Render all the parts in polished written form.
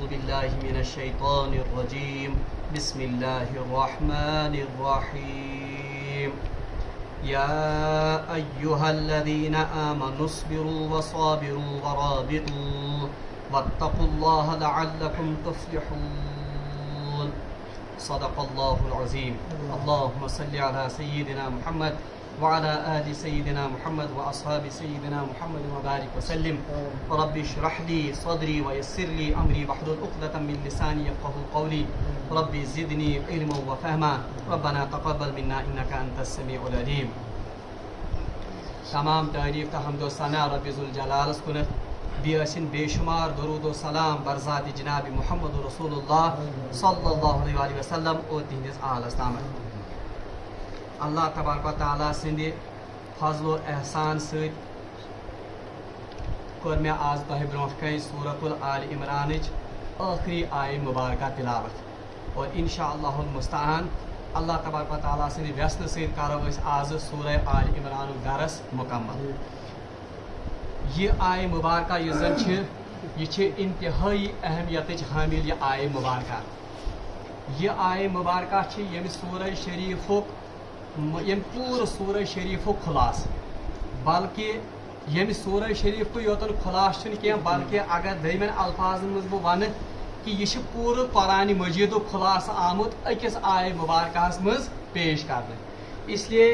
أعوذ بالله من الشيطان الرجيم بسم الله الرحمن الرحيم يا أيها الذين آمنوا اصبروا وصابروا ورابطوا واتقوا الله لعلكم تفلحون صدق الله العظيم. اللهم صل على سيدنا محمد وعلى آل سيدنا محمد وأصحاب سيدنا محمد وبارك وسلم. رب اشرح لي صدري ويسر لي أمري واحلل عقدة من لساني يفقهوا قولي. رب زدني علما وفهما. ربنا تقبل منا إنك أنت السميع العليم. تمام تعریف تا حمد و ثنا رب ذوالجلال کنت بیاسن بے شمار درود و سلام برزاد جناب محمد رسول اللہ صلی اللہ علیہ وسلم اور تہندس آل استامت. اللہ تبارک و تعالیٰ سند فضل و احسان ست کر میں آز تہ برونٹ کن سورۃ الآل عمران آخری آیہ مبارکہ تلاوت اور انشاءاللہ المستعان اللہ تبارک و تعالیٰ سند ویسن ست کرو اس آز سورہ آل عمران درس مکمل. یہ آیہ مبارکہ یہ زن یہ انتہائی اہمیت حامل یہ آیہ مبارکہ. یہ آیہ مبارکہ یم سورہ شریفک یم پور سورہ شریف خلاص بلکہ یم سورہ شریف کو یوتن خلاص کی بلکہ اگر دمن الفاظ مز بہ ون کہ یہ پور قرآن مجید خلاص آمت اکس آیہ مبارکہ مز پیش کرنے. اس لیے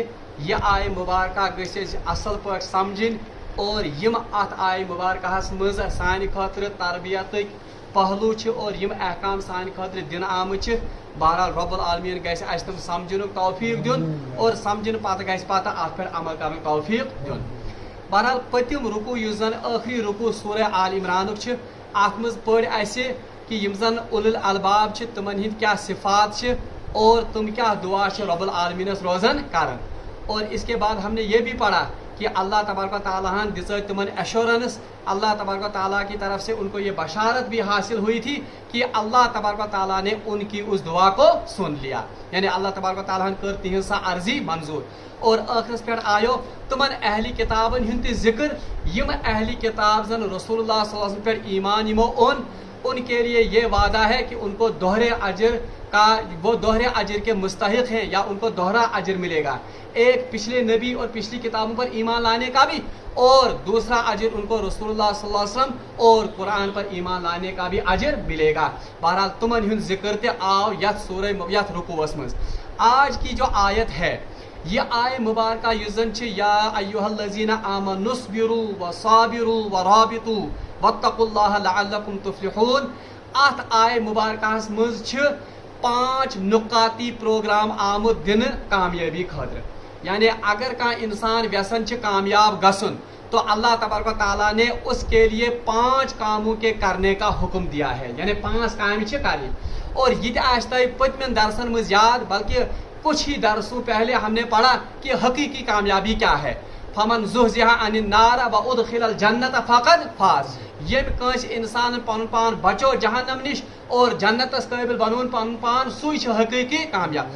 یہ آیہ مبارکہ گھس اصل پہ سمجھن اور یم ات آیہ مبارکہ مز سان خاطر تربیت پہلو اور یم احکام سان خاطر دن آمت. بہرحال رب العالمین گھس اس تم سمجھن توفیق دین اور سمجھن پتہ گھس پتہ ات پہ عمل کرنے توفیق دین. بہرحال پتم رکوع یس زن آخری رکوع سورہ آل عمران ات مز پڑ اسہ کہ یم زن اولو الالباب تمن ہند کیا صفات اور تم کیا دعا رب العالمینس روزان کرن. اور اس کے بعد ہم نے یہ بھی پڑھا کہ اللہ تبارک و تعالیٰ دِژ تمن ایشورنس. اللہ تبارک و تعالیٰ کی طرف سے ان کو یہ بشارت بھی حاصل ہوئی تھی کہ اللہ تبارک و تعالیٰ نے ان کی اس دعا کو سن لیا. یعنی اللہ تبارک و تعالیٰ کر تہذ سا عرضی منظور. اور آخرس پہ آیو تمن اہلی کتابن ہند ذکر یم اہلی کتاب زن رسول اللہ صلی اللہ علیہ وسلم پہ ایمان یمو ان کے لیے یہ وعدہ ہے کہ ان کو دوہرے اجر کا وہ دوہرے اجر کے مستحق ہیں یا ان کو دوہرا اجر ملے گا. ایک پچھلے نبی اور پچھلی کتابوں پر ایمان لانے کا بھی اور دوسرا اجر ان کو رسول اللہ صلی اللہ علیہ وسلم اور قرآن پر ایمان لانے کا بھی اجر ملے گا. بہرحال تمن ہند ذکر تے آو یت سورہ یت رکوعس مز. آج کی جو آیت ہے یہ آیہ مبارکہ یس زن یا ایھا الذین آمنوا اصبروا وصابروا ورابطوا واتقوا اللہ لعلکم تفلحون. ات آیہ مبارکہ مز 5 نقاتی پروگرام آمد دن کامیابی خاطر. یعنی اگر کانٛہہ انسان یژھان کامیاب گژھن تو اللہ تبارک و تعالیٰ نے اس کے لیے 5 کاموں کے کرنے کا حکم دیا ہے. یعنی 5 کام کریں. اور یہ تہ پتمن درسن مز یاد بلکہ کچھ ہی درسوں پہلے ہم نے پڑھا کہ حقیقی کامیابی کیا ہے. فمن زحزح عن النار وادخل الجنت فقد فاز. یم کنس انسان پن پان بچو جہنم نش اور جنتس قابل بنون پن پان سوئی حقیقی کامیاب.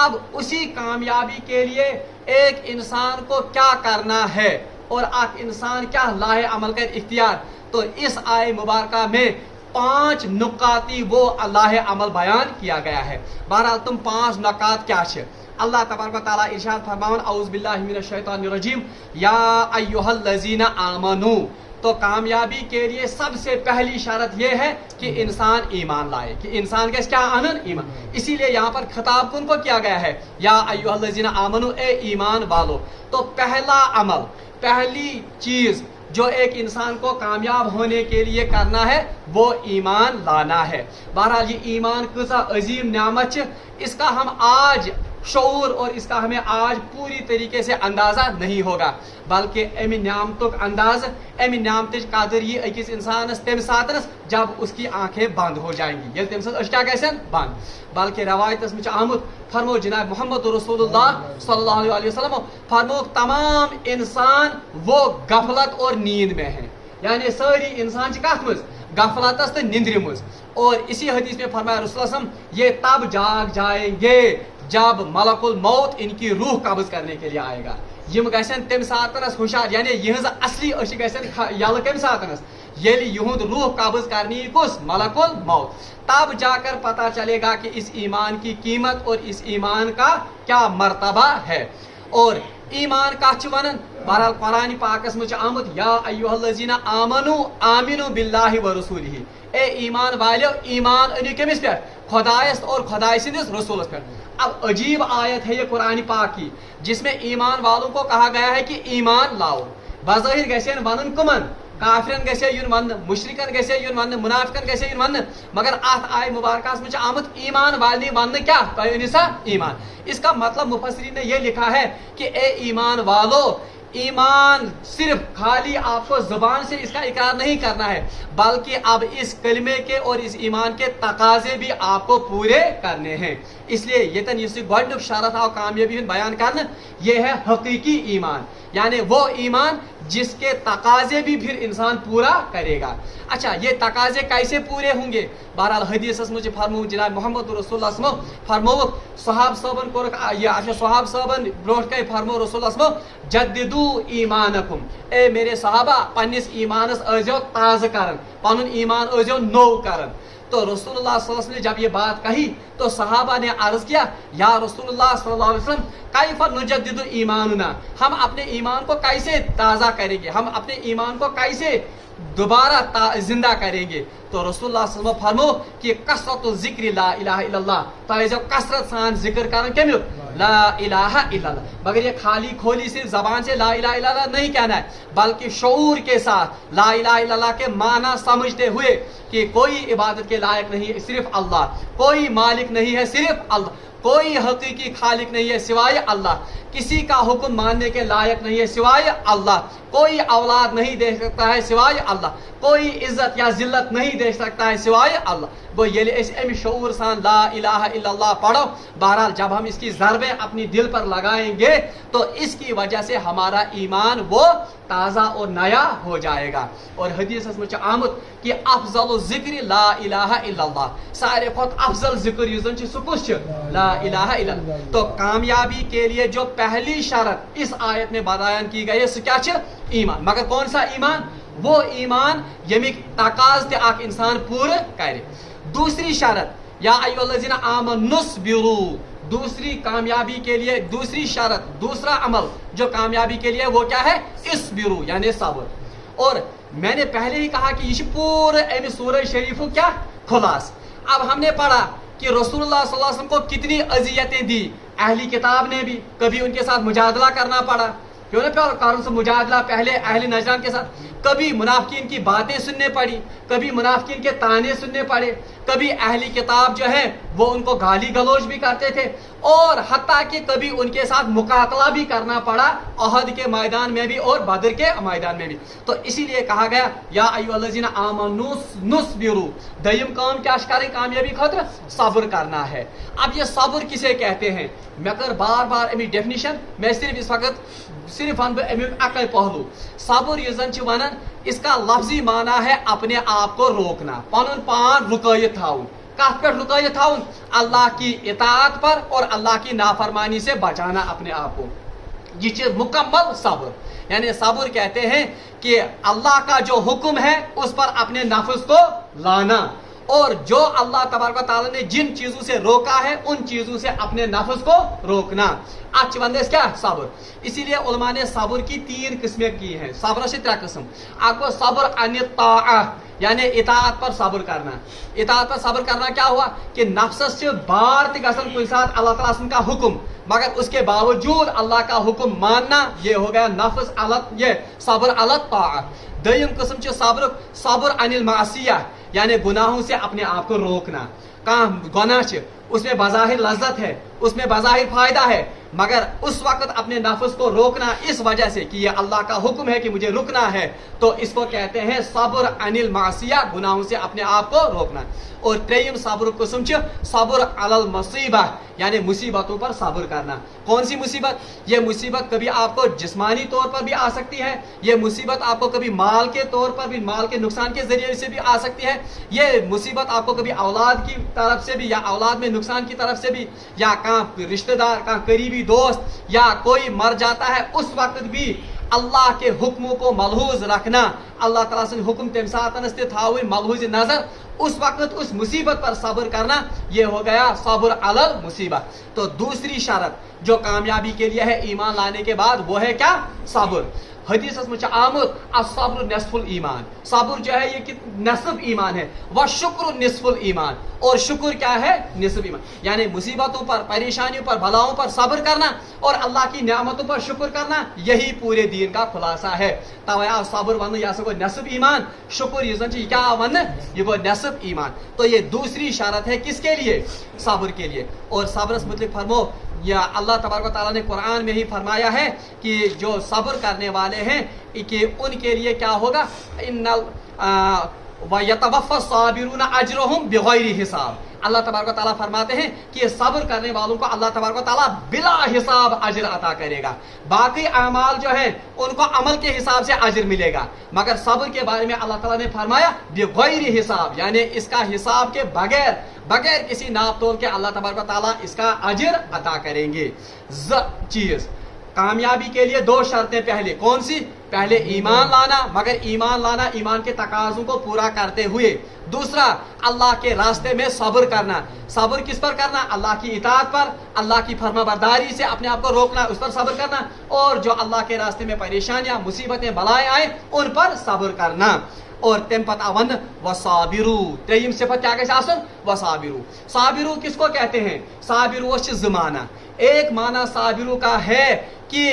اب اسی کامیابی کے لیے ایک انسان کو کیا کرنا ہے اور اک انسان کیا لاہ عمل کا اختیار. تو اس آیہ مبارکہ میں 5 نکاتی وہ لاہ عمل بیان کیا گیا ہے. بہرحال تم 5 نکات کیا چھ اللہ تبارک و تعالیٰ ارشاد فرماون اعوذ باللہ من الشیطان الرجیم یا ایھا الذین آمنوا. تو کامیابی کے لیے سب سے پہلی شرط یہ ہے کہ انسان ایمان لائے کہ انسان کا کیا آنن ایمان. اسی لیے یہاں پر خطاب کن کو کیا گیا ہے یا ایھا الذین آمنوا اے ایمان والو. تو پہلا عمل پہلی چیز جو ایک انسان کو کامیاب ہونے کے لیے کرنا ہے وہ ایمان لانا ہے. بہرحال یہ ایمان کیسا عظیم نعمت اس کا ہم آج شعور اور اس کا ہمیں آج پوری طریقے سے اندازہ نہیں ہوگا بلکہ امی نعمتک انداز امی نعمتچ قدر یہ اکس انسانس تم ساتنس جب اس کی آنکھیں بند ہو جائیں گی یل تم سات کیا گھن بند. بلکہ روایتس میں آمد فرمو جناب محمد رسول اللہ صلی اللہ علیہ وسلم فرمو تمام انسان وہ غفلت اور نیند میں ہیں. یعنی ساری انسان کت مز غفلتس تو نندر مز. اور اسی حدیث میں فرمایا رسول اللہ یہ تب جاگ جائیں گے جب ملک الموت ان کی روح قبض کرنے کے لیے آئے گا. یم گھن تم ساتنس ہوشیار یعنی یہ اصلی اچھ گھن یل کم ساتنس येली युहुंद रूह कब्ज करनी कुस मलकुल मौत, तब जाकर पता चलेगा कि इस ईमान की कीमत और इस ईमान का क्या मर्तबा है। और ईमान कथ वनान, बहरहाल कुरान पाकस में आमुत या अय्युहल्लज़ीना आमनु आमिनु बिल्लाहि व रसूलिही, ए ईमान वालो ईमान अनियो कमिस पे, खुदायस और खुदाय सिंदिस रसूलस पे। अब अजीब आयत है ये कुरान पाक की, जिसमें ईमान वालों को कहा गया है कि ईमान लाओ। बज़ाहिर गसेन वनन कुमन, काफिरन गसे युन वन, मुशरिकन गसे युन वन, मुनाफिकन गसे युन वन, मगर अत आय मुबारकास में आमद ईमान वाली वन क्या तयनिसा ईमान। इसका मतलब मुफस्सिरीन ने यह लिखा है कि ए ईमान वालो, ईमान सिर्फ खाली आपको जुबान से इसका इकरार नहीं करना है, बल्कि अब इस कलमे के और इस ईमान के तकाजे भी आपको पूरे करने हैं। इसलिए ये तन इस गोडनुक शरत और कामयाबी बयान करना, यह है हकीकी ईमान, यानी वो ईमान जिसके तकाजे भी फिर इंसान पूरा करेगा। अच्छा, ये तकाजे कैसे पूरे होंगे? बहरहाल हदीस मुझे फरमो जनाब मोहम्मद रसूलुल्लाह सल्लल्लाहु अलैहि वसल्लम फरमो सहाब साहबन को ये सहाब साहबन ब्रोट के फरमो रसूलुल्लाह सल्लल्लाहु अलैहि वसल्लम जद्दिदु ईमानकुम, ए मेरे सहाबा पन्निस ईमानस अजो ताज़ करन, पनुन ईमान अजो नो करन। तो रसूलुल्लाह सल्लल्लाहु अलैहि वसल्लम ने जब ये बात कही तो सहाबा ने अर्ज किया, या रसूलुल्लाह सल्लल्लाहु अलैहि वसल्लम कैफ नुजद्दिदु ईमानुना, हम अपने ईमान को कैसे ताज़ा करेंगे, हम अपने ईमान को कैसे दोबारा जिंदा करेंगे? तो रसूलुल्लाह सल्लल्लाहु अलैहि वसल्लम फरमो कि कसरतु ज़िक्र ला इलाहा इल्लल्लाह, तो जब कसरत सान जिक्र करन केमु ला इलाहा इल्लल्लाह, मगर ये खाली खोली सिर्फ जबान से ला इलाहा इल्लल्लाह नहीं कहना है, बल्कि शऊर के साथ ला इलाहा इल्लल्लाह के माना समझते हुए कि कोई इबादत के लायक नहीं है सिर्फ अल्लाह, कोई मालिक नहीं है सिर्फ अल्लाह, कोई हकीकी खालिक नहीं है सिवाय अल्लाह, किसी का हुक्म मानने के लायक नहीं है सिवाय अल्लाह, कोई औलाद नहीं दे सकता है सिवाय अल्लाह, कोई इज्जत या जिल्लत नहीं दे सकता है सिवाय अल्लाह। वो ये शऊर सान ला इलाहा इल्लल्लाह पढ़ो। बहरहाल जब हम इसकी ज़रबें अपनी दिल पर लगाएंगे तो इसकी वजह से हमारा ईमान वो ताज़ा और नया हो जाएगा। और हदीस में आमद कि अफजल ज़िक्र ला इलाहा इल्लल्लाह, सारे खुद अफजल जिक्र युजन सुकुश ला इलाहा इल्लल्लाह। तो कामयाबी के लिए जो पहली शर्त इस आयत में बयान की गई है सो क्या है? ईमान। मगर कौन सा ईमान? वो ईमान यमिक तकाज ते आक इंसान पूरे करे। दूसरी शर्त या अय्युहल्लज़ीना आमनुस्बिरू, दूसरी कामयाबी के लिए दूसरी शर्त, दूसरा अमल जो कामयाबी के लिए वो क्या है? इस्बिरू यानी सब्र। और मैंने पहले ही कहा कि ये पूरे सूरह शरीफ क्या खुलास। अब हमने पढ़ा कि रसूलुल्लाह सल्लल्लाहु अलैहि वसल्लम को कितनी अजियतें दी, अहली किताब ने भी कभी उनके साथ मुजादला करना पड़ा, क्यों ना कारण से मुजादला पहले अहले नजरान के साथ, कभी मुनाफिकीन की बातें सुनने पड़ी, कभी मुनाफिकीन के ताने सुनने पड़े, कभी अहली किताब जो है वो उनको गाली गलौज भी करते थे, और हत्ता कि कभी उनके साथ मुकातला भी करना पड़ा अहद के मैदान में भी और बदर के मैदान में भी। तो इसीलिए कहा गया या अय्युहल्लज़ीना आमनुस्बिरू, दयम काम क्या करें कामयाबी खातिर? सब्र करना है। अब ये सब्र किसे कहते हैं? मैं कर बार बार अमी डेफिनेशन मैं सिर्फ इस वक्त सिर्फ अकल पहलू सब्र युजन वनान, इसका लफ्जी माना है अपने आप को रोकना, पनुन पान रुकायत थाउन। कथ पे रुकायत थाउन? अल्लाह की इताअत पर और अल्लाह की नाफरमानी से बचाना अपने आप को, ये मुकम्मल सब्र। यानी सब्र कहते हैं कि अल्लाह का जो हुक्म है उस पर अपने नफ्स को लाना, और जो अल्लाह तबारक व तआला ने जिन चीजों से रोका है उन चीजों से अपने नफ्स को रोकना। अच्छ वंदे क्या सब्र। इसीलिए उलमा ने सब्र की 3 किस्में की हैं। सब्र से 3 किस्म। आपको सब्र अन ताअ यानी इताअत पर सब्र करना। इताअत पर सब्र करना क्या हुआ कि नफ्स से बार गसन कोई साथ अल्लाह ताला का हुक्म, मगर उसके बावजूद अल्लाह का हुक्म मानना, ये हो गया नफ्स अलत, ये सब्र अलत ताअ। दयम किस्म सब्र सब्र अनिल मासिया यानी गुनाहों से अपने आप को रोकना। कहाँ गुनाह उसमें बज़ाहिर लज्जत है, उसमें बज़ाहिर फायदा है, मगर उस वक्त अपने नफ्स को रोकना इस वजह से कि ये अल्लाह का हुक्म है कि मुझे रुकना है, तो इसको कहते हैं सब्र अनिल मासिया, गुनाहों से अपने आप को रोकना। और त्रेयम सब्र किस्म सब्र अलल मुसीबा यानी मुसीबतों पर सब्र करना। कौन सी मुसीबत? ये मुसीबत कभी आपको जिस्मानी तौर पर भी आ सकती है, ये मुसीबत आपको कभी माल के तौर पर भी, माल के नुकसान के जरिए से भी आ सकती है, ये मुसीबत आपको कभी औलाद की तरफ से भी या औलाद में नुकसान की तरफ से भी, या कहाँ रिश्तेदार, कहाँ करीबी दोस्त या कोई मर जाता है उस वक्त भी अल्लाह के हुक्मों को मलहूज रखना, अल्लाह ताला से हुक्म तम सातनस ते थावन मलहूज नजर, उस वक्त उस मुसीबत पर सब्र करना, ये हो गया सब्र अलल मुसीबत। तो दूसरी शर्त जो कामयाबी के लिए है ईमान लाने के बाद, वो है क्या? सब्र। हदीस में आमद असब्र निस्फुल ईमान, सब्र जो है ये कि निस्फ ईमान है, वह शुक्र निस्फुल ईमान, और शुक्र क्या है? निस्फ ईमान। यानी मुसीबतों पर, परेशानियों पर, बलाओं पर सब्र करना और अल्लाह की नेमतों पर शुक्र करना, यही पूरे दीन का खुलासा है। तवे आव सब्र वन यह गो निस्फ ईमान, शुक्र ये क्या वन, ये गो निस्फ ईमान। तो ये दूसरी शरत है किसके लिए? सब्र के लिए। और सब्र मुतल्लिक फरमो, या अल्लाह तबारक व तआला ने कुरान में ही फरमाया है कि जो सब्र करने वाले हैं कि उनके लिए क्या होगा? इन्नल व यतवफ़्फ़ा साबिरून अजरहुम बिगैरि हिसाब। अल्लाह तबारक व तआला फरमाते हैं कि सब्र करने वालों को अल्लाह तबारक व तआला बिला हिसाब अजर अता करेगा। बाकी अमाल जो है उनको अमल के हिसाब से अजर मिलेगा, मगर सब्र के बारे में अल्लाह ताला ने फरमाया बिगैरि हिसाब, यानी इसका हिसाब के बगैर किसी नाप तोल के अल्लाह तबारक व तआला इसका अजर अता करेंगे। चीज कामयाबी के लिए दो शर्तें, पहले कौन सी? पहले ईमान लाना, मगर ईमान लाना ईमान के तकाज़ों को पूरा करते हुए। दूसरा, अल्लाह के रास्ते में सब्र करना। सब्र किस पर करना? अल्लाह की इताअत पर, अल्लाह की फरमाबरदारी से अपने आप को रोकना, उस पर सब्र करना। और जो अल्लाह के रास्ते में परेशानियां, मुसीबतें, बलाएं आए, उन पर सब्र करना। और तेम पता वन वसाबिरू, त्रेयम सिफत क्या कैसे आसन? वसाबिरू। साबिरू किसको कहते हैं? साबिरू वो जमाना, एक माना साबिरू का है कि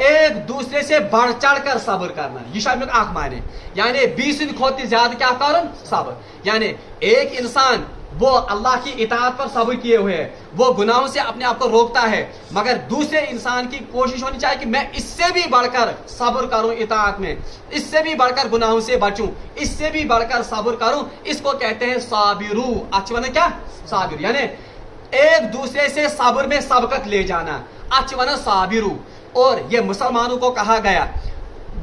एक दूसरे से बढ़ चढ़ कर सब्र करना, ये शामिल आंख माने, यानी 20 खोती ज्यादा क्या करन? सब्र। यानी एक इंसान वो अल्लाह की इताअत पर सब्र किए हुए है, वो गुनाहों से अपने आप को रोकता है, मगर दूसरे इंसान की कोशिश होनी चाहिए कि मैं इससे भी बढ़कर सब्र करूं इताअत में, इससे भी बढ़कर गुनाहों से बचूं, इससे भी बढ़कर सब्र करूं। इसको कहते हैं साबिरू। अच्छा वना क्या? साबिर, यानी एक दूसरे से सब्र में सबकत ले जाना, अच्छा वना साबिरू। और ये मुसलमानों को कहा गया,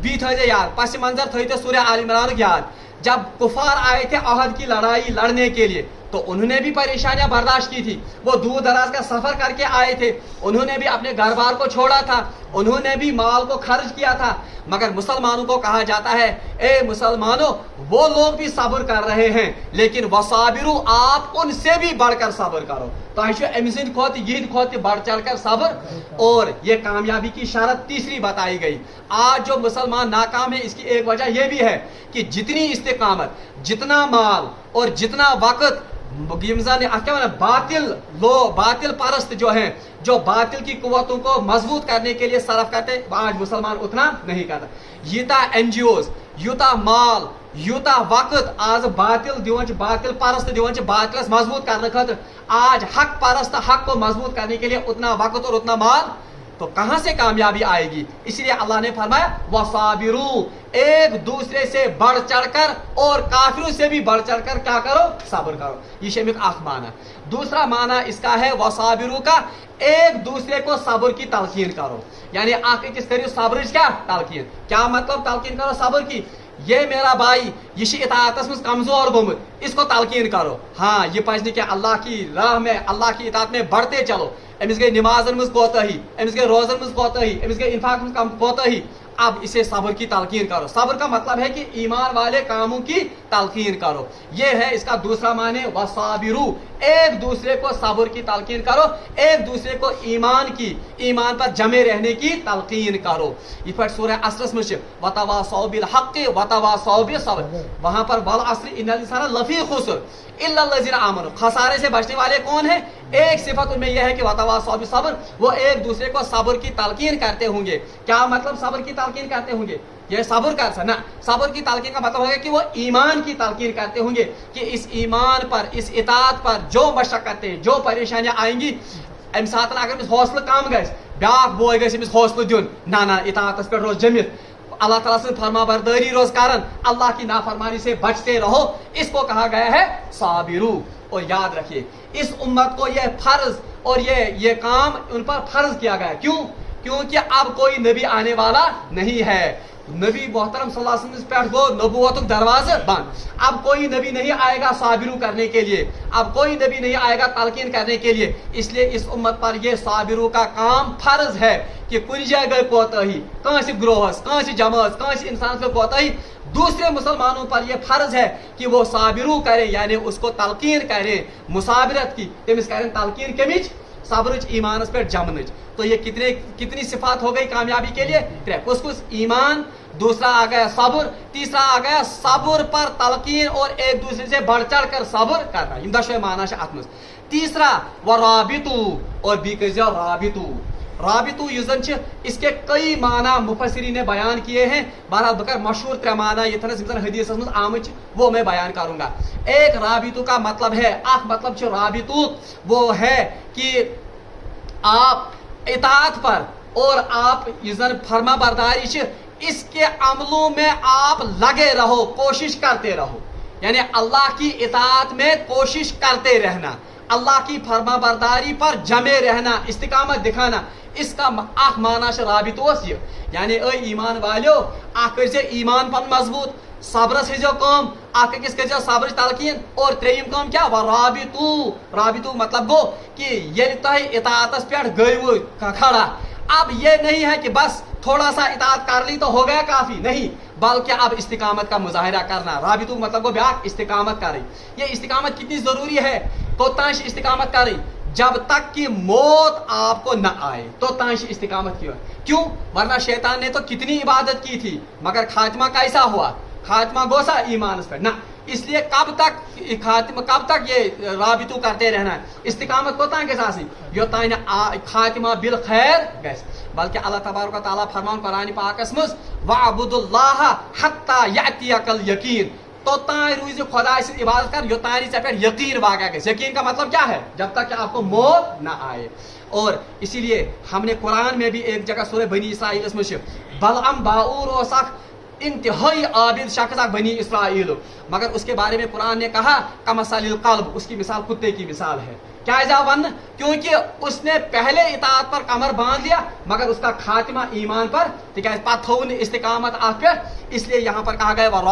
बी थे याद, पस मंजर थे सूर्य आल इमरान याद, जब कुफार आए थे अहद की लड़ाई लड़ने के लिए, तो उन्होंने भी परेशानियां बर्दाश्त की थी, वो दूर दराज का सफर करके आए थे, उन्होंने भी अपने घर बार को छोड़ा था, उन्होंने भी माल को खर्च किया था, मगर मुसलमानों को कहा जाता है, ए मुसलमानों, वो लोग भी सब्र कर रहे हैं, लेकिन वसाबिरू, आप उनसे भी बढ़कर सब्र करो। तो अमिन खोत यह खोत बढ़ चढ़ कर सब्र। और ये कामयाबी की शरत तीसरी बताई गई। आज जो मुसलमान नाकाम है, इसकी एक वजह यह भी है कि जितनी इस्तिकामत, जितना माल और जितना वक्त बातिल परस्त जो हैं, जो बातिल की कुव्वतों को मजबूत करने के लिए सरफ करते, आज मुसलमान उतना नहीं करता। यूता एनजीओज, यूता माल, यूता वक्त आज बातिल दिवन, बातिल परस्त दिवन, बातिलस मजबूत करने खातिर, आज हक परस्त हक को मजबूत करने के लिए उतना वक्त और उतना माल, तो कहां से कामयाबी आएगी? इसलिए अल्लाह ने फरमाया वसाबिरू, एक दूसरे से बढ़ चढ़कर और काफिरों से भी बढ़ चढ़कर क्या करो? सब्र करो। ये शेमिक आख माना। दूसरा माना इसका है वसाबिरू का, एक दूसरे को सब्र की तलकीन करो, यानी आख किस करियो सब्र क्या? तलकीन। क्या मतलब तलकीन करो सब्र की? ये मेरा भाई ये इताअतस में कमजोर गोमुत, इसको तलकीन करो, हाँ ये पजन कि अल्लाह की राह में, अल्लाह की इताअत में बढ़ते चलो। अमिस गई नमाजन मज कोताही, अमिस गई रोजन मज कोताही, अमिस गई इन्फाक मज कोताही, अब इसे सब्र की तलकीन करो। सब्र का मतलब है कि ईमान वाले कामों की तलकीन करो। ये है इसका दूसरा माने वसाबिरू, एक दूसरे को सब्र की तलकीन करो, एक दूसरे को ईमान पर जमे रहने की तलकीन करो। ये पर सूरह असर में वतवासौ बिल हक़ वतवासौ बिस सब्र, वहां पर वल अस्र इन्नल इंसाना लफी खुस्र इल्ला लज़ीना आमनू, खसारे से बचने वाले कौन है? एक सिफत उनमें यह है कि वतवासौ बिस सब्र, वो एक दूसरे को सब्र की तलकीन करते होंगे। क्या मतलब सब्र की तलकीन करते होंगे? ये सब्र का ना, सब्र की तलकीन का मतलब है कि वो ईमान की तलकीन करते होंगे कि इस ईमान पर, इस इताअत पर जो मशक्कतें, जो परेशानियां आएंगी, अम साथ अगर हौसला कम गए, ब्याक बोय गस हौसला दिन, ना इताअतस पे रोज जमित, अल्लाह ताला से फरमाबरदारी रोज करन, अल्लाह की नाफरमानी से बचते रहो, इसको कहा गया है साबिरू। और याद रखिए, इस उम्मत को यह फर्ज और ये काम उन पर फर्ज किया गया। क्यों? क्योंकि अब कोई नबी आने वाला नहीं है। नबी मोहतरम सल्लल्लाहु अलैहि वसल्लम पे गो नबूवत दरवाजा बंद। अब कोई नबी नहीं आएगा साबिरू करने के लिए, अब कोई नबी नहीं आएगा तलकीन करने के लिए। इसलिए इस उम्मत पर यह साबिरू का काम फर्ज है कि कुछ जगह कोताही कांसी ग्रोहस कांसी जमात कांसी इंसान से कोताही, दूसरे मुसलमानों पर यह फर्ज है कि वो साबिरू करें, यानी उसको तलकीन करें मुसाबिरत की, तमिस करें तलकीन कमिच सब्रच ईमानस पे जमनच। तो ये कितनी सिफात हो गई कामयाबी के लिए? कुछ ईमान, दूसरा आ गया सब्र, तीसरा आ गया सब्र पर तलकीन और एक दूसरे से बढ़ चढ़ कर सब्र करना। इन दशे माना अत। तीसरा व राबितू, और भी राबितू राबितू युजन इसके कई माना मुफस्सिरीन ने बयान किए हैं। बहरहाल बकर मशहूर त्रे माना ये हदीस आमच वो मैं बयान करूंगा। एक राबितू का मतलब है, मतलब राबितू वो है कि आप इताअत पर और आप युजन फर्मा बरदारी इसके अमलों में आप लगे रहो, कोशिश करते रहो, यानी अल्लाह की इताअत में कोशिश करते रहना, अल्लाह की फर्मा बरदारी पर जमे रहना, इस्तिकामत दिखाना। इसका माना राबितोस ये, यानी ईमान वालो से ईमान पन मजबूत, सब्रस हिजो कम, अकिस कर सब्र तलकीन, और त्रेयम कम क्या व राबितू मतलब गो कि ये इताअतस पे गई खड़ा। अब ये नहीं है कि बस थोड़ा सा इताअत कर ली तो हो गया काफी, नहीं, बल्कि अब इस्तिकामत का मुजाहिरा करना। राबितू मतलब को ब्याह इस्तिकामत कर रही। ये इस्तिकामत कितनी जरूरी है? तो ताश इस्तिकामत कर रही जब तक कि मौत आपको न आए, तो ताश इस्तिकामत क्यों? वरना शैतान ने तो कितनी इबादत की थी, मगर खात्मा कैसा हुआ? खात्मा गोसा ईमान पर ना। इसलिए कब तक ये राबितू करते रहना है? इस्तिकामत को तान के सासी यो तान खात्मा बिल खैर गैस। बल्कि अल्लाह तबारक व तआला फरमान कुरान पाकस मज वअबुदुल्लाह हत्ता यातियकल यकीन, तो ताई रूज खुदा से इबादत कर यो तारी से पे यकीन वाक़या गए। यकीन का मतलब क्या है? जब तक कि आपको मौत ना आए। और इसीलिए हमने कुरान में भी एक जगह सूरह बनी इसराइल में बलअम बाऊर और सख इंतहाई आबिद शख्स बनी इसराइल, मगर उसके बारे में कुरान ने कहा कमसलिल क़ल्ब, उसकी मिसाल कुत्ते की मिसाल है। क्या वन? क्योंकि उसने पहले इताअत पर कमर बांध लिया, मगर उसका खात्मा ईमान पर, पथौन इस्तिकामत आप पे। इसलिए यहाँ पर कहा गया व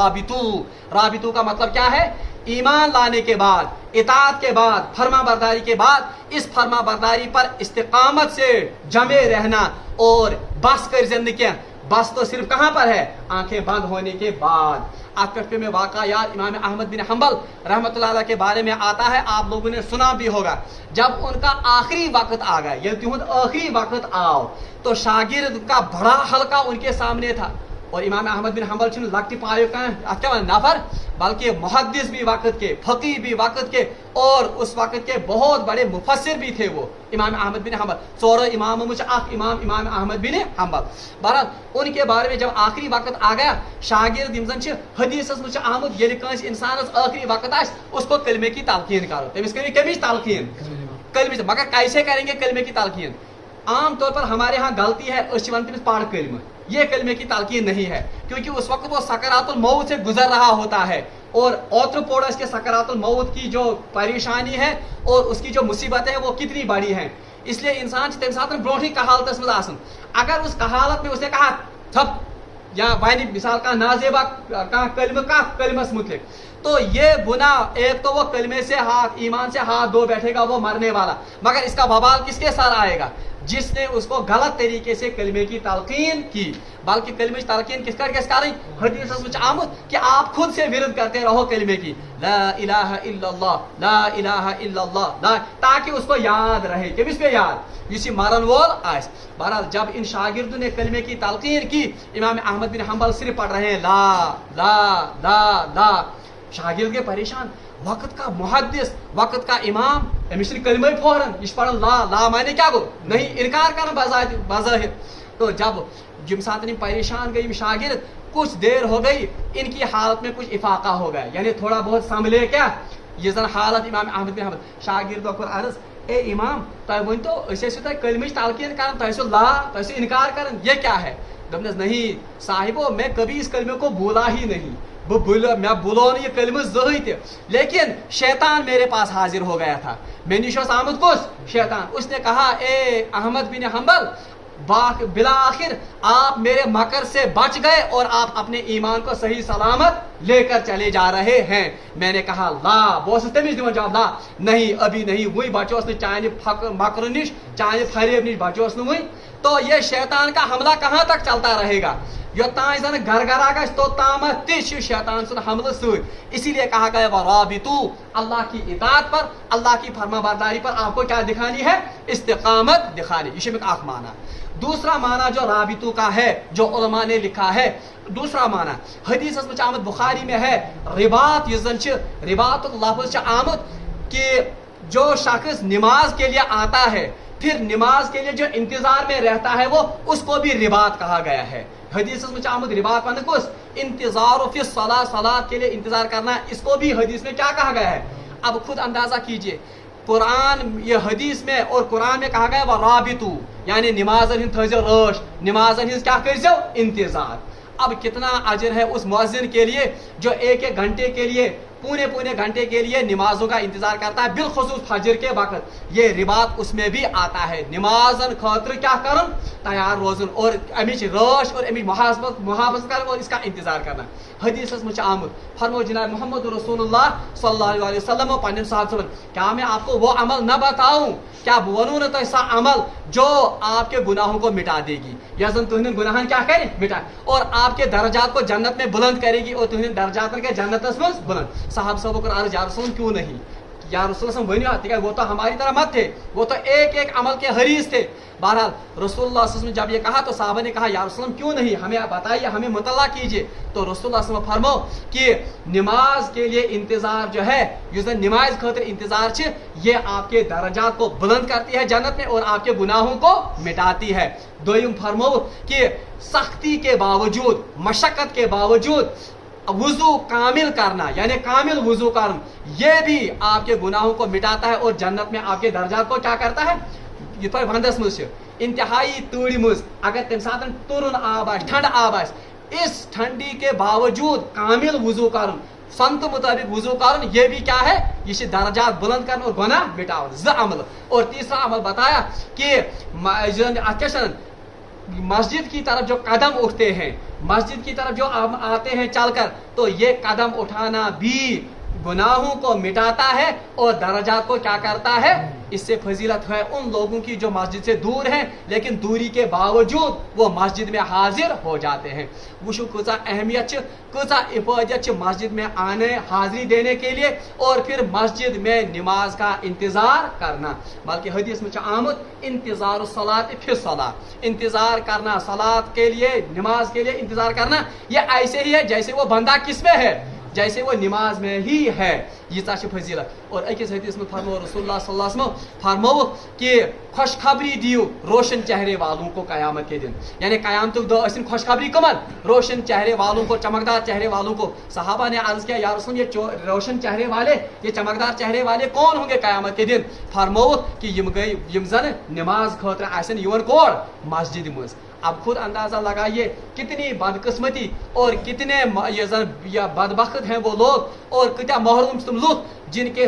राबितू का मतलब क्या है? ईमान लाने के बाद, इताअत के बाद, फर्मा बरदारी के बाद, इस फर्मा बरदारी पर इस्तिकामत से जमे रहना। और बस कर जिंदगी, बस तो सिर्फ कहां पर है? आंखें बंद होने के बाद। आपके में वाक़यात इमाम अहमद बिन हंबल रहमतुल्लाह अलैह के बारे में आता है, आप लोगों ने सुना भी होगा। जब उनका आखिरी वक्त आ गया, ये आखिरी वक्त आओ, तो शागिर्द का बड़ा हल्का उनके सामने था। और इमाम अहमद बिन हंबल लगती पायो का नफर, बल्कि मुहद्दिस भी वक्त के, फकीह भी वक्त के, और उस वक्त के बहुत बड़े मुफस्सिर भी थे वो इमाम अहमद बिन हंबल। 14 इमाम इमाम अहमद बिन हंबल। बहरहाल उनके बारे में जब आखिरी वक्त आ गया, शागिर्द यम हदीस आमद ये इंसान आखिरी वक्त आस उसको कलमे की तलकीन करो, तमिस करिए कमिच तलकीन कलमे। मगर कैसे करेंगे कलमे की तलकीन? आम तौर पर हमारे यहाँ गलती है, तमिस पाड़ कलमा, ये कलमे की तलकीन नहीं है, क्योंकि उस वक्त वो सकरातुल मौत से गुजर रहा होता है। और ऑर्थ्रोपोडस के सकरातुल मौत की जो परेशानी है और उसकी जो मुसीबतें हैं वो कितनी बड़ी हैं। इसलिए इंसान तम साथ ब्रोठी कहालत में आसन, अगर उस कहालत में उसने कहा थप या वानी मिसाल का नाजेबा का कलमस मुतलिक, तो ये गुना, एक तो वो कलमे से हाथ, ईमान से हाथ धो बैठेगा वो मरने वाला, मगर इसका बवाल किसके साथ आएगा? जिसने उसको गलत तरीके से कलमे की तलकीन की। बल्कि कलमे की तलकीन किस रही? हदीस आमद कि आप खुद से विरुद्ध करते रहो कलमे की, ला इलाहा इल्लल्लाह, ला इलाहा इल्लल्लाह, ताकि उसको याद रहे कि पे याद इसी मारन वोल आस। बहरहाल जब इन शागिर्दों ने कलमे की तलकीन की, इमाम अहमद बिन हंबल सिर्फ पढ़ रहे हैं ला ला ला ला। शागिर्द के परेशान, वक्त का मुहद्दिस, वक्त का इमाम, कलमे फौरन इस पढ़ ला माने क्या गो नहीं, इनकार करना बाज़ाहिर। तो जब जिम साथ परेशान गई शागिर्द, कुछ देर हो गई, इनकी हालत में कुछ इफाका हो गया, यानी थोड़ा बहुत संभले क्या ये जन हालत। इमाम अहमद बिन हंबल शागिर्दों को अर्ज, ए इमाम तुम वन तो कलमे तलकीन कर ला इनकार कर, ये क्या है? दमनस नहीं साहिबो, मैं कभी इस कलमे को भूला ही नहीं, मैं भूलो नहीं ये कलमे जही थे, लेकिन शैतान मेरे पास हाजिर हो गया था। मैं निशोस आमद कुछ शैतान, उसने कहा ए अहमद बिन हंबल बिला आखिर आप मेरे मकर से बच गए और आप अपने ईमान को सही सलामत लेकर चले जा रहे हैं। मैंने कहा ला, बहुत तमिज दिवन जवाब, ला नहीं अभी नहीं, वही बचोस ने चाहे मकर निश चाहे फरेब निश बचोस न वही। तो ये शैतान का हमला कहाँ तक चलता रहेगा, योतान जन घर घरा गश तो तामत तिश शैतान सुन हमले सूर। इसीलिए कहा गया वराबितू, अल्लाह की इताअत पर, अल्लाह की फरमाबरदारी पर आपको क्या दिखानी है, इस्तिकामत दिखानी। ये में आख माना। दूसरा माना जो राबितू का है, जो उलमा ने लिखा है, दूसरा माना हदीस में आमद बुखारी में है, रिबात रिबात लफ्ज़ आमद कि जो शख्स नमाज के लिए आता है फिर नमाज के लिए जो इंतजार में रहता है वो, उसको भी रिबात कहा गया है। हदीस में आमद रिबात वन कुछ इंतजार फिर सलात के लिए इंतजार करना, इसको भी हदीस में क्या कहा गया है। अब खुद अंदाजा कीजिए, कुरान ये हदीस में और कुरान में कहा गया वह राबितू, यानी नमाजन हिंद थजो रोश, नमाजन हिंद क्या करो इंतजार। अब कितना अजर है उस मुअज्जिन के लिए जो एक एक घंटे के लिए, पूरे घंटे के लिए नमाजों का इंतजार करता है, बिलखुसूस फजर के वक्त। ये रिबात उसमें भी आता है, नमाजन खातिर क्या करन, तैयार रोजन और अमिच रोश और अमिच मुहाफजत कर और इसका इंतजार करना। हदीस में आमद फरमो जनाब मोहम्मद रसूलुल्लाह सल्लल्लाहु अलैहि वसल्लम पन्ने साहब, क्या मैं आपको वो अमल न बताऊं, क्या वनू न तो ऐसा अमल जो आपके गुनाहों को मिटा देगी, या जन तुहने गुनाहन क्या करे मिटा, और आपके दर्जात को जन्नत में बुलंद करेगी, और तुहने दर्जात के जन्नत में बुलंद। साहब सब अर्ज या रसूल क्यों नहीं, या रसूल वन, वो तो हमारी तरह मत थे, वो तो एक एक अमल के हरीस थे। बहरहाल रसूलुल्लाह सल्लल्लाहु अलैहि वसल्लम जब ये कहा तो साहबा ने कहा या रसूल क्यों नहीं, हमें बताइए, हमें मुतल्ला कीजिए। तो रसूलुल्लाह सल्लल्लाहु अलैहि वसल्लम फरमाओ कि नमाज के लिए इंतजार जो है, जो नमाज खातिर इंतजार छे, ये आपके दर्जात को बुलंद करती है जन्नत में और आपके गुनाहों को मिटाती है। दोयम फरमाओ कि सख्ती के बावजूद, मशक्कत के बावजूद वुजू कामिल करना, यानी कामिल वुजू करना, ये भी आपके गुनाहों को मिटाता है और जन्नत में आपके दर्जात को क्या करता है। ये तो वंदस मज इंतहाई तूड़ मज अगर तम साथ तुरन आब ठंड आब, इस ठंडी के बावजूद कामिल वुजू कर, संत मुताबिक वुजू कर, ये भी क्या है, ये दर्जात बुलंद करना और गुनाह मिटाव ज अमल। और तीसरा अमल बताया कि मस्जिद की तरफ जो कदम उठते हैं, मस्जिद की तरफ जो आते हैं चलकर, तो ये कदम उठाना भी गुनाहों को मिटाता है और दर्जात को क्या करता है। इससे फजीलत है उन लोगों की जो मस्जिद से दूर हैं लेकिन दूरी के बावजूद वो मस्जिद में हाजिर हो जाते हैं। वुशु कुछ अहमियत कुछ इफादत मस्जिद में आने, हाजिरी देने के लिए और फिर मस्जिद में नमाज का इंतजार करना। बल्कि हदीस में आमद इंतजार सलात फिर सलात, इंतजार करना सलात के लिए, नमाज के लिए इंतजार करना, ये ऐसे ही है जैसे वो बंदा किस में है, जैसे वो नमाज में ही है। ये फजीलत। और अकिस हदीस में फरमाओ रसूलुल्लाह सल्लल्लाहु अलैहि वसल्लम फरमाओ कि खुशखबरी दियो रोशन चेहरे वालों को कयामत के दिन, यानी कयामत दो खुशखबरी कमन, रोशन चेहरे वालों को, चमकदार चेहरे वालों को। सहाबा ने अर्ज किया या रसूल ये रोशन चेहरे वाले, ये चमकदार चेहरे वाले कौन होंगे कयामत के दिन। फरमाओ कि यम गई यम जन नमाज खतर आसन युवन कोर मस्जिद मज। अब खुद अंदाजा लगाइए कितनी बदकिस्मती और कितने या बदबख्त हैं वो लोग और कितना महरूम तुम लोग जिनके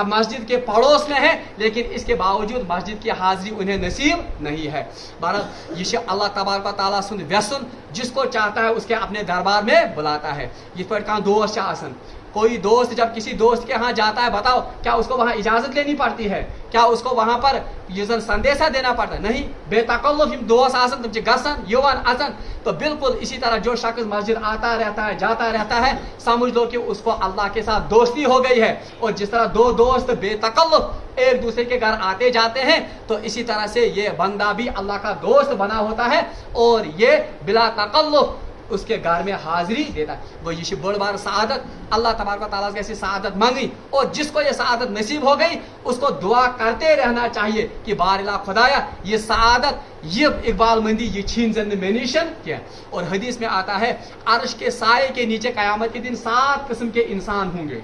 मस्जिद के पड़ोस में है लेकिन इसके बावजूद मस्जिद की हाजिरी उन्हें नसीब नहीं है। बहरहाल ये अल्लाह तबारक व तआला सुन व्यसन, जिसको चाहता है उसके अपने दरबार में बुलाता है। इस पर कहाँ दोस्त आसन, कोई दोस्त जब किसी दोस्त के यहाँ जाता है, बताओ क्या उसको वहाँ इजाजत लेनी पड़ती है, क्या उसको वहाँ पर यूजन संदेशा देना पड़ता है, नहीं। बेतकल्लुफ हम दोस्त आसन तुम गसन युवन असन। तो बिल्कुल इसी तरह जो शख्स मस्जिद आता रहता है, जाता रहता है, समझ लो कि उसको अल्लाह के साथ दोस्ती हो गई है। और जिस तरह दो दोस्त बेतकल्लुफ एक दूसरे के घर आते जाते हैं, तो इसी तरह से ये बंदा भी अल्लाह का दोस्त बना होता है और ये बिला तकल्लुफ उसके घर में हाजिरी देता है। वो ये बड़ बार सआदत अल्लाह तबारक व तआला से ऐसी सआदत मांगी और जिसको ये सआदत नसीब हो गई उसको दुआ करते रहना चाहिए कि बारिला खुदाया ये सआदत, ये इकबाल मंदी, ये छीन जन मेनिशन क्या। और हदीस में आता है अर्श के साये के नीचे कयामत के दिन 7 किस्म के इंसान होंगे।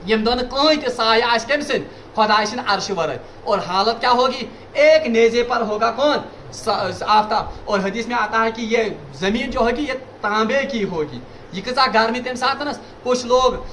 यम दोनों कहीं ते साय आज कम से खुदा सिन अर्श वर। और हालत क्या होगी, एक नेजे पर होगा कौन, आफ्ताब। और हदीस में आता है कि ये जमीन जो होगी ये तांबे की होगी। ये कसा गर्मी तम साथ न, कुछ लोग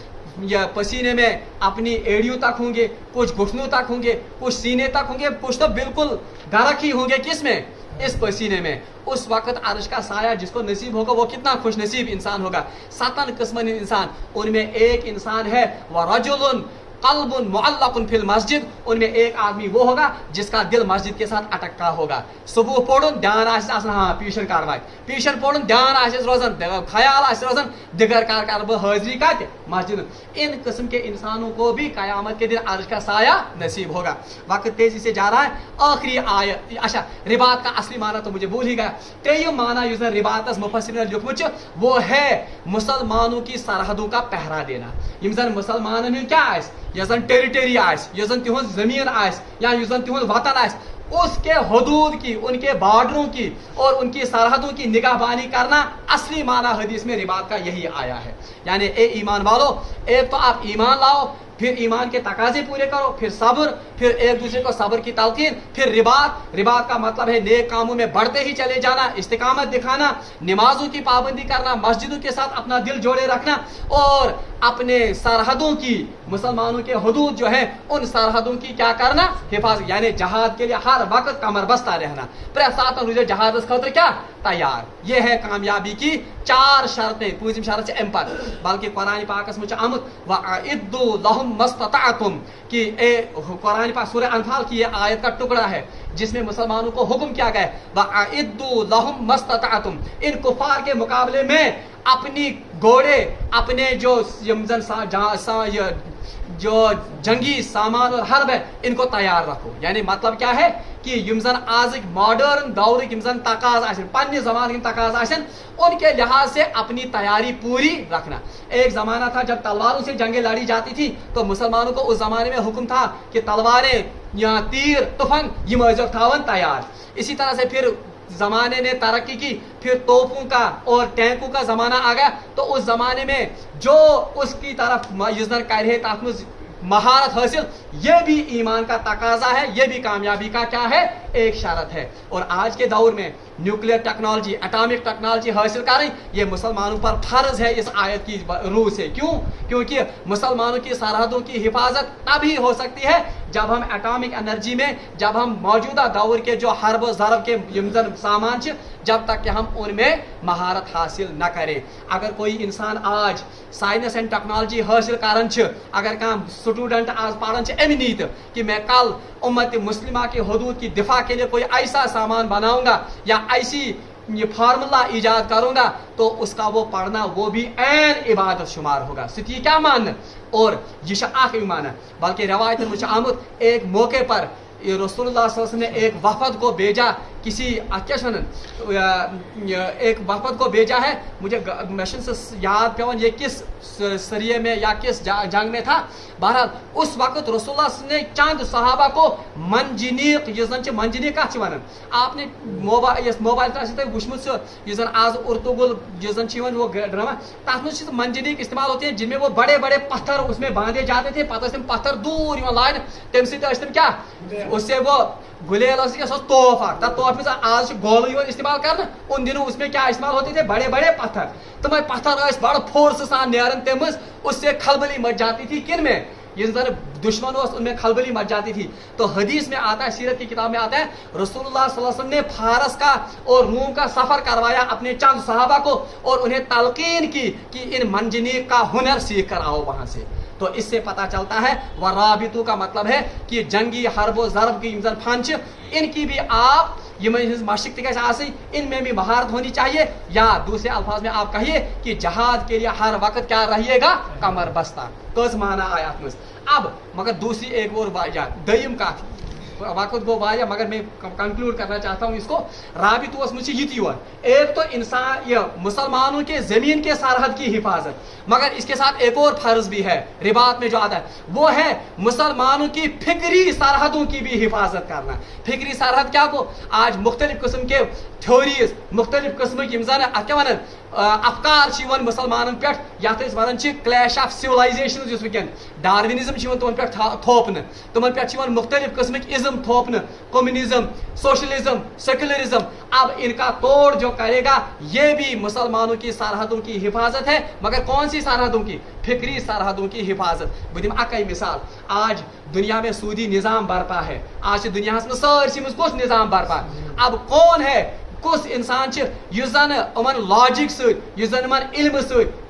या पसीने में अपनी एड़ियों तक होंगे, कुछ घुटनों तक होंगे, कुछ सीने तक होंगे, कुछ तो बिल्कुल गरक ही होंगे किस में, इस पसीने में, उस वक्त अर्श का साया जिसको नसीब होगा वो कितना खुश नसीब इंसान होगा। 7 किस्म इंसान, उनमें एक इंसान है वरजुलुन कल्बुन मुअल्लकुन फिल मस्जिद, उनमें एक आदमी वो होगा जिसका दिल मस्जिद के साथ अटका होगा। सुबह पढ़ुन ध्यान आसन, हाँ पीशन कारवाई, पीशन पढ़ुन ध्यान आस रोजन, ख्याल आस रोजन दिगर कर बह हाजिरी कत मस्जिद। इन किस्म के इंसानों को भी कयामत के दिन अर्श का साया नसीब होगा। वक्त तेजी से जा रहा है। आखिरी आयत, अच्छा रिबात का असली माना तो मुझे भूल ही गया। त्रेयम माना युजन रिबात मुफस्सिरीन लिखमुच वो है मुसलमानों की सरहदों का पहरा देना। यम जन मुसलमान क्या आस, यह जन टेरिटरी आस, यह जन तिहुंज जमीन आस, या यह जन तिहुंज वतन आस, उसके हदूद की, उनके बॉर्डरों की और उनकी सरहदों की निगाहबानी करना असली माना हदीस में रिबात का यही आया है। यानी ए ईमान वालों, एक तो आप ईमान लाओ, फिर ईमान के तकाजे पूरे करो, फिर सब्र, फिर एक दूसरे को सब्र की तलकीन, फिर रिबात। रिबात का मतलब है नेक कामों में बढ़ते ही चले जाना, इस्तिकामत दिखाना, नमाजों की पाबंदी करना, मस्जिदों के साथ अपना दिल जोड़े रखना और अपने सरहदों की, मुसलमानों के हदूद जो है उन सरहदों की क्या करना, हिफाजत। यानी जहाद के लिए हर वक्त कमर बस्ता रहना, साथ रुझे जहाद खतर क्या तैयार। ये है कामयाबी की 4 शर्तें। पूजिम शर्त अम पर बल्कि कुरान पाकस में आमुत वअइद्दू लहुम मस्तताअतुम कि कुरान पाक सूरह अनफाल की ये आयत का टुकड़ा है जिसमें मुसलमानों को हुक्म किया गया वअइद्दू लहुम मस्तताअतुम, इन कुफार के मुकाबले में अपनी घोड़े, अपने जो जंगी सामान और हर्ब है इनको तैयार रखो। यानी मतलब क्या है कि युमजन आज मॉडर्न दौर युमजन तकाज आसन, पन्ने जमान के तकाज आसन, उनके लिहाज से अपनी तैयारी पूरी रखना। एक जमाना था जब तलवारों से जंगें लड़ी जाती थी तो मुसलमानों को उस जमाने में हुक्म था कि तलवारें या तीर तुफंग ये मौजूद थावन तैयार। इसी तरह से फिर जमाने ने तरक्की की, फिर तोपों का और टैंकों का जमाना आ गया, तो उस जमाने में जो उसकी तरफ युजन कर रहे ताकि महारत हासिल, ये भी ईमान का तकाजा है, ये भी कामयाबी का क्या है, एक शरत है। और आज के दौर में न्यूक्लियर टेक्नोलॉजी, एटॉमिक टेक्नोलॉजी हासिल कर रही, ये मुसलमानों पर फर्ज है इस आयत की रूह से। क्यों? क्योंकि मुसलमानों की सरहदों की हिफाजत तभी हो सकती है जब हम एटॉमिक एनर्जी में, जब हम मौजूदा दौर के जो हर्ब ज़रब के सामान जब तक कि हम उनमें महारत हासिल न करें। अगर कोई इंसान आज साइंस एंड टेक्नोलॉजी हासिल करन, अगर कम स्टूडेंट आज पढ़न अमि नीत कि मैं कल उम्मत मुस्लिमा के हदूद की दिफा के लिए कोई ऐसा सामान बनाऊंगा या ऐसी ये फार्मूला ईजाद करूंगा, तो उसका वो पढ़ना वो भी ऐन इबादत शुमार होगा। सिद्धि क्या मानना और ये आखिरी माना, बल्कि रवायत मुझे आमुद एक मौके पर रसूलुल्लाह सल्लल्लाहु अलैहि वसल्लम ने एक वफद को भेजा, किसी एक वफद को भेजा है, मुझे मिशन से याद पेवन ये किस सरिये में या किस जंग में था। बहरहाल उस वक्त रसूलुल्लाह ने चंद सहाबा को मंजनीक, मंजनीक कत वन, आपने मोबाइल वुचमुत आज उर्तुगुल वो ड्रामा, तथ में मंजनीक इस्तेमाल होते हैं जिनमें वो बड़े बड़े पत्थर उसमें बांधे जाते थे, पता पत्थर दूर लाइन तम सम क्या उससे वो गुलेल तोहफ आख, तोहफ में आज गोल इस्तेमाल कर, उन दिनों उसमें क्या इस्तेमाल होते थे, बड़े बड़े पत्थर। तम पत्थर बड़ फोर्स सान नेरन तम, उससे खलबली मच जाती थी किन में, ये दुश्मन उनमें खलबली मच जाती थी। तो हदीस में आता है, सीरत की किताब में आता है, रसूलुल्लाह सल्लल्लाहु अलैहि वसल्लम ने फारस का और रूम का सफर करवाया अपने चंद सहाबा को और उन्हें तलकीन की कि इन मंजनीक का हुनर सीख कर आओ वहां से। तो इससे पता चलता है वराबितु का मतलब है कि जंगी हरबो ज़रब की फंच, इनकी भी आप मशक इनमें भी महारत होनी चाहिए, या दूसरे अल्फाज में आप कहिए कि जहाज के लिए हर वक्त क्या रहिएगा, कमर बस्ता। कस माना आया अब मगर दूसरी एक और दयम का वक्त गो वाया, मगर मैं कंक्लूड करना चाहता हूँ इसको। राबित मुझे एक तो इंसान ये मुसलमानों के जमीन के सरहद की हिफाजत, मगर इसके साथ एक और फर्ज भी है रिबात में जो आता है, वो है मुसलमानों की फिक्री सरहदों की भी हिफाजत करना। फिक्री सरहद क्या को आज मुख्तलिफ किस्म के थ्योरीज, मुख्तलिफ किस्म की क्या वन अफकार मुसलमान पे वन क्लैश ऑफ सिविलाइजेशन वैन डार्विनिज्म तुम पे थोपन, तुम पे मुख्तलिफ किस्म इज्म थोपन, कम्युनिज्म, सोशलिज्म, सेक्युलरिज्म, अब इनका तोड़ जो करेगा ये भी मुसलमानों की सरहदों की हिफाजत है, मगर कौन सी सरहदों की? फिक्री सरहदों की हिफाजत। बह दिम अकई मिसाल, आज दुनिया में सूदी निज़ाम बरपा है, आज दुनिया में सारसी मज कुछ निज़ाम बरपा, अब कौन है कुछ इंसान युस जन अमन लॉजिक सन इल्म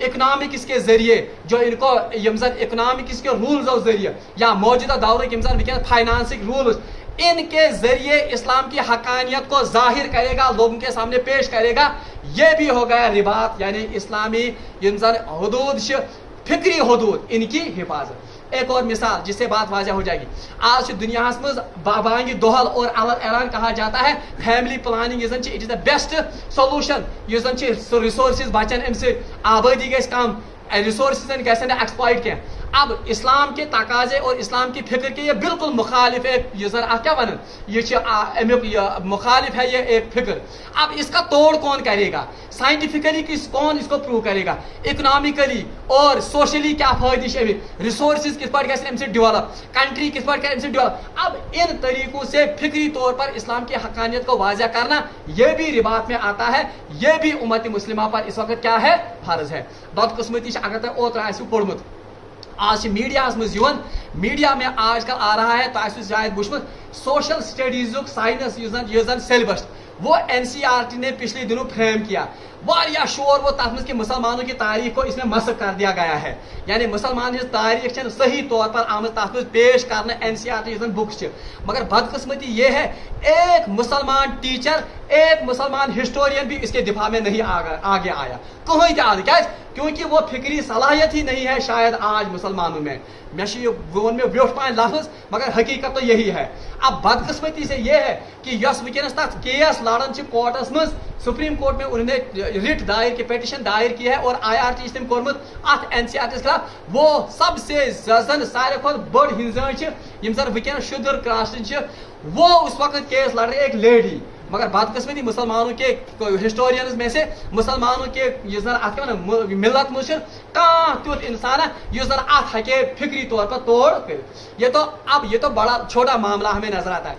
इकनॉमिक्स के जरिए जो इनको यम जन इकनॉमिक्स के रूल्स जरिए या मौजूदा दौर के वनकन फाइनेंसिक रूल्स, इनके जरिए इस्लाम की हकानियत को जाहिर करेगा, लोगों के सामने पेश करेगा, ये भी हो गया रिबात, यानी इस्लामी यम जन हदूद फिक्री हदूद, इनकी हिफाजत। एक और मिसाल जिससे बात वाज़ह हो जाएगी, आज दुनिया में बाबांगी दोहल और ऐलान कहा जाता है family planning it is the best solution, resources बचन अम आबादी गई कम, रिसोर्सेज गसन एक्सप्लॉइट क्या। अब इस्लाम के तकाजे और इस्लाम की फिक्र के ये बिल्कुल मुखालिफ है, ये जरा क्या वन ये मुखालिफ है ये एक फिक्र। अब इसका तोड़ कौन करेगा? साइंटिफिकली कौन इसको प्रूव करेगा? इकोनॉमिकली और सोशली क्या फायदे, रिसोर्सेज किस पर कैसे डेवलप, कंट्री किस पर कैसे डेवलप। अब इन तरीकों से फिक्री तौर पर इस्लाम की हकानियत को वाज़ह करना यह भी रिबात में आता है, यह भी उम्मत मुस्लिमा पर इस वक्त क्या है? फर्ज है। बदकिस्मती अगर तुम ओतर पोर्मुत आज मीडिया मीडिया में आजकल आ रहा है, तो शायद वुचमुत सोशल स्टडीज साइंस जन सिलेबस वो NCERT ने पिछले दिनों फ्रेम किया, वारिया शोर वो तथ कि मुसलमानों की तारीख को इसमें मसक कर दिया गया है, यानी मुसलमान तारीख सही तौर पर आम तथ पेश करना NCERT बुक्स, मगर बदकिस्मती ये है एक मुसलमान टीचर, एक मुसलमान हिस्टोरियन भी इसके दिफा में नहीं आगे आया कहीं आगे, क्या? क्योंकि वो फिक्री सलाहियत ही नहीं है शायद आज मुसलमानों में। में ब्रोट पान लफ्ज, मगर हकीकत तो यही है। अब बदकिस्मती से यह है कि यस वनस तथ केस लड़न कोर्टस मज, सुप्रीम कोर्ट में उन्होंने रिट दायर की पिटिशन दायर की है और IRT तम कोर्मुत अत NCERT खिलाफ, वो सबसे जन सारे खुद बड़ हिंजन वनस शुद्र कास्ट, वो उस वक्त केस लड़ रहे एक लेडी, मगर बदकिस्मती मुसलमानों के हिस्टोरियंस में से मुसलमानों के मिलत मुझ तुत इंसान अत हके फिक्री तौर पर तोड़ कर। ये तो बड़ा छोटा मामला हमें नजर आता है।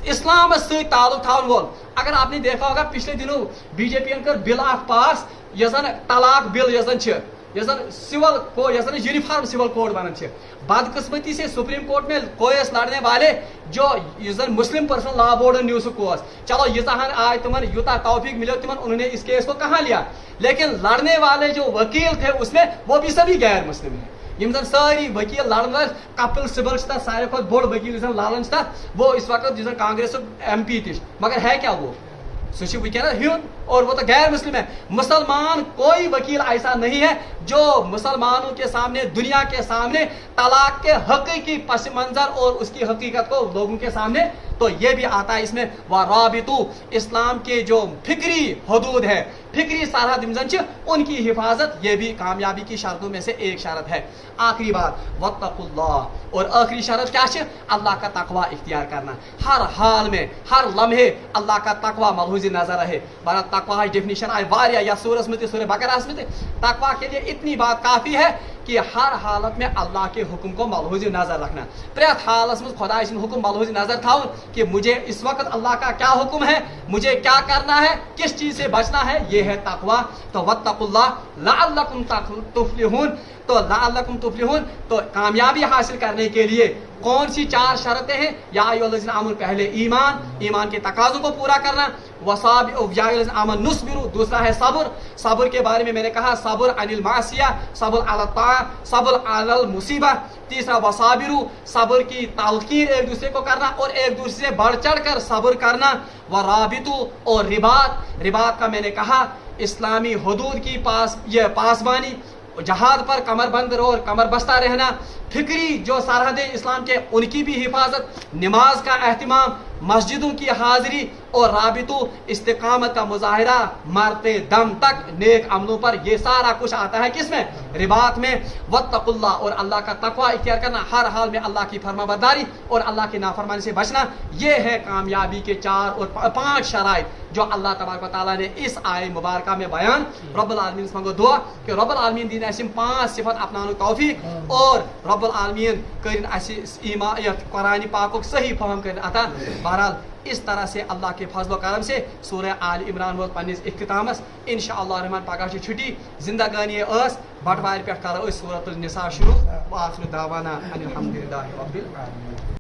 इस्लाम से ताल्लुक थावन वोल, अगर आपने देखा होगा पिछले दिनों BJP कर बिल ऑफ पास, तलाक bill civil code uniform civil code बनन, बदकिस्मती से सुप्रीम कोर्ट में केस लड़ने वाले जो मुस्लिम पर्सनल लॉ बोर्ड न्यू सह केस, चलो यहां आए तुम यूता तौफीक मिले तुम, उन्होंने इस केस को कहाँ लिया, लेकिन लड़ने वाले जो वकील थे उसमें वो भी सभी गैर मुस्लिम हैं। यम जन सारी वकील लड़न कपिल सिबल सारे खुद बोड़ वकील लालन वो इस वक्त कांग्रेस MP ति, मगर है क्या वो वनस और वो तो गैर मुस्लिम है। मुसलमान कोई वकील ऐसा नहीं है जो मुसलमानों के सामने, दुनिया के सामने तलाक के हकीकी पस मंजर और उसकी हकीकत को लोगों के सामने, तो ये भी आता है इसमें वराबितु, इस्लाम के जो फिक्री हदूद है, फिक्री सरहद उनकी हिफाजत, ये भी कामयाबी की शर्तों में से एक शर्त है। आखिरी बात वत्तकुल्लाह, और आखिरी शर्त क्या है? अल्लाह का तकवा इख्तियार करना, हर हाल में हर लम्हे अल्लाह का तकवा मलहूज़ नजर रहे। बड़ा तकवा डेफिनेशन आए वारिया या सूरह में सूरह बकरा में, तकवा के लिए इतनी बात काफी है कि हर हालत में अल्लाह के हुक्म को मलहूज़ नजर रखना, प्रेत हालत में खुदा हुक्म मलहूज़ नजर था कि मुझे इस वक्त अल्लाह का क्या हुक्म है, मुझे क्या करना है, किस चीज से बचना है, ये है तकवा। तो वत्तकुल्लाह लअल्लकुम तुफ्लिहून, तो लअल्लकुम तुफ्लिहून, तो कामयाबी हासिल करने के लिए कौन सी 4 शर्तें हैं? या अय्युहल्लज़ीना आमनू, पहले ईमान के तकाज़ों को पूरा करना, वसाबिर नुस्बिरु, दूसरा है सब्र, सब्र के बारे में मैंने कहा सब्र अनिल मासिया, सब्र अला ता, सब्र अल मुसीबा, तीसरा वसाबिरु, सब्र की तालकीन एक दूसरे को करना और एक दूसरे से बढ़ चढ़ कर सब्र करना, वराबितु, और रिबात का मैंने कहा इस्लामी हदूद की पासबानी, जहाद पर कमर बंद और कमर बस्ता रहना, फिक्री जो सरहदें इस्लाम के उनकी भी हिफाजत, नमाज का एहतिमाम, मस्जिदों की हाजिरी और राबितु इस्तिकामत का मुजाहिरा मरते दम तक नेक अमलों पर, ये सारा कुछ आता है किसमें? रिबात में। वत्तकुल्लाह, और अल्लाह का तकवा इख्तियार करना, हर हाल में अल्लाह की फरमाबरदारी और अल्लाह की नाफरमानी से बचना, ये है कामयाबी के 4 और 5 शराइत जो अल्लाह तबारक व तआला ने इस आय मुबारका में बयान। रब्बुल आलमीन से मांगो दुआ कि रब्बुल आलमीन दीन ऐसी 5 सिफत अपनाने तौफीक और रब्बुल आलमीन करिन ऐसी ईमान कुरान पाक को सही फहम करिन अता। بہرحال اس طرح سے اللہ کے فضل و کرم سے سورہ آل عمران ووت پنس اختتامس انشاءاللہ الرحمن پگہ چھ چھٹی زندگانی ٲس بٹوارِ پٮ۪ٹھ کرو أسۍ سورۃ النساء شروع وآخر دعوانا ان الحمدللہ رب العالمین.